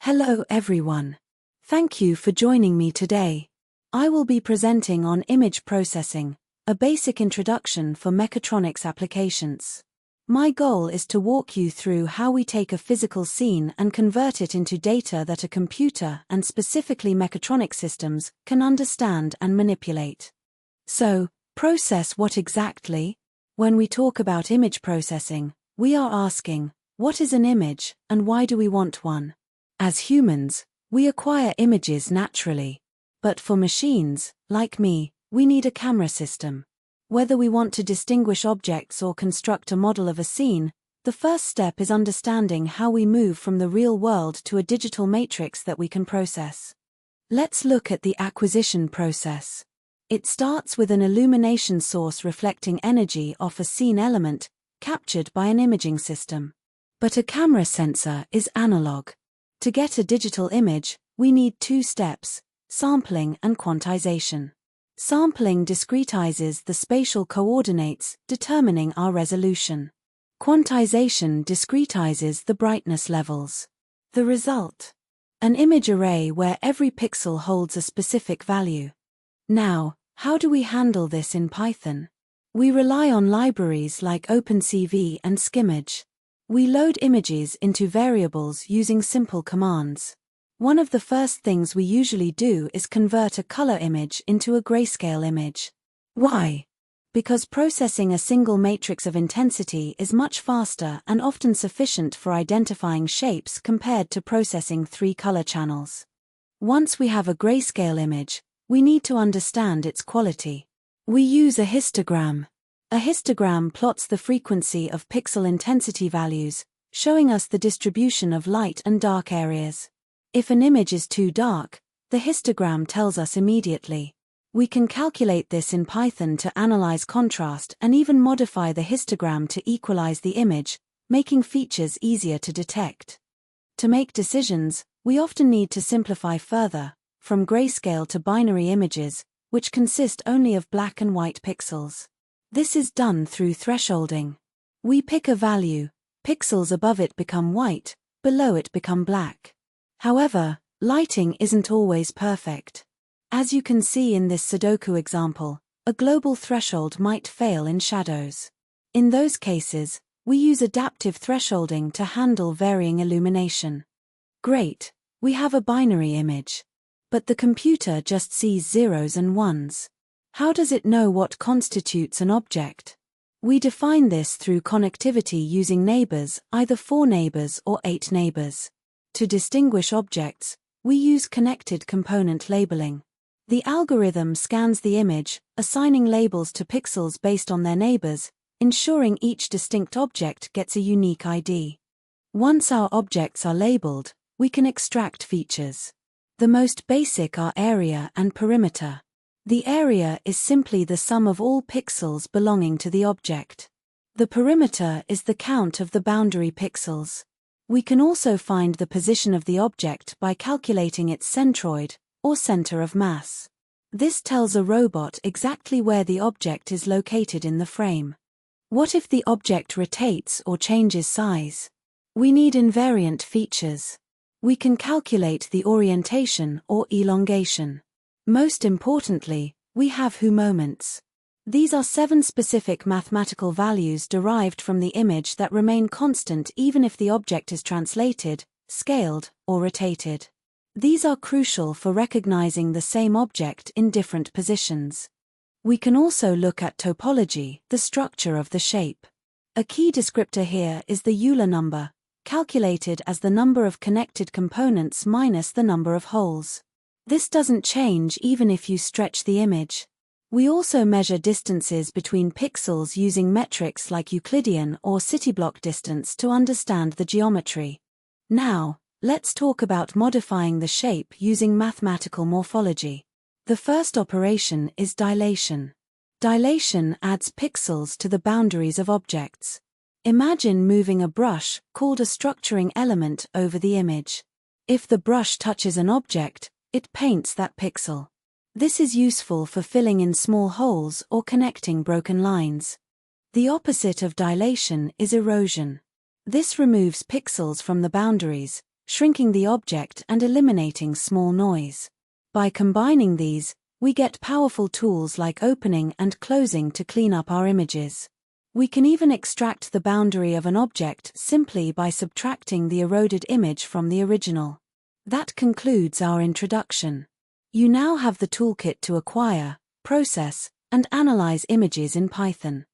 Hello everyone. Thank you for joining me today. I will be presenting on image processing, a basic introduction for mechatronics applications. My goal is to walk you through how we take a physical scene and convert it into data that a computer and specifically mechatronic systems can understand and manipulate. So, process what exactly? When we talk about image processing, we are asking, what is an image and why do we want one? As humans, we acquire images naturally. But for machines, like me, we need a camera system. Whether we want to distinguish objects or construct a model of a scene, the first step is understanding how we move from the real world to a digital matrix that we can process. Let's look at the acquisition process. It starts with an illumination source reflecting energy off a scene element, captured by an imaging system. But a camera sensor is analog. To get a digital image, we need two steps: sampling and quantization. Sampling discretizes the spatial coordinates, determining our resolution. Quantization discretizes the brightness levels. The result: an image array where every pixel holds a specific value. Now, how do we handle this in Python? We rely on libraries like OpenCV and Skimage. We load images into variables using simple commands. One of the first things we usually do is convert a color image into a grayscale image. Why? Because processing a single matrix of intensity is much faster and often sufficient for identifying shapes compared to processing 3 color channels. Once we have a grayscale image, we need to understand its quality. We use a histogram. A histogram plots the frequency of pixel intensity values, showing us the distribution of light and dark areas. If an image is too dark, the histogram tells us immediately. We can calculate this in Python to analyze contrast and even modify the histogram to equalize the image, making features easier to detect. To make decisions, we often need to simplify further, from grayscale to binary images, which consist only of black and white pixels. This is done through thresholding. We pick a value, pixels above it become white, below it become black. However, lighting isn't always perfect. As you can see in this Sudoku example, a global threshold might fail in shadows. In those cases, we use adaptive thresholding to handle varying illumination. Great, we have a binary image. But the computer just sees zeros and ones. How does it know what constitutes an object? We define this through connectivity using neighbors, either 4 neighbors or 8 neighbors. To distinguish objects, we use connected component labeling. The algorithm scans the image, assigning labels to pixels based on their neighbors, ensuring each distinct object gets a unique ID. Once our objects are labeled, we can extract features. The most basic are area and perimeter. The area is simply the sum of all pixels belonging to the object. The perimeter is the count of the boundary pixels. We can also find the position of the object by calculating its centroid, or center of mass. This tells a robot exactly where the object is located in the frame. What if the object rotates or changes size? We need invariant features. We can calculate the orientation or elongation. Most importantly, we have who moments. These are 7 specific mathematical values derived from the image that remain constant even if the object is translated, scaled, or rotated. These are crucial for recognizing the same object in different positions. We can also look at topology, the structure of the shape. A key descriptor here is the Euler number, calculated as the number of connected components minus the number of holes. This doesn't change even if you stretch the image. We also measure distances between pixels using metrics like Euclidean or cityblock distance to understand the geometry. Now, let's talk about modifying the shape using mathematical morphology. The first operation is dilation. Dilation adds pixels to the boundaries of objects. Imagine moving a brush, called a structuring element, over the image. If the brush touches an object, it paints that pixel. This is useful for filling in small holes or connecting broken lines. The opposite of dilation is erosion. This removes pixels from the boundaries, shrinking the object and eliminating small noise. By combining these, we get powerful tools like opening and closing to clean up our images. We can even extract the boundary of an object simply by subtracting the eroded image from the original. That concludes our introduction. You now have the toolkit to acquire, process, and analyze images in Python.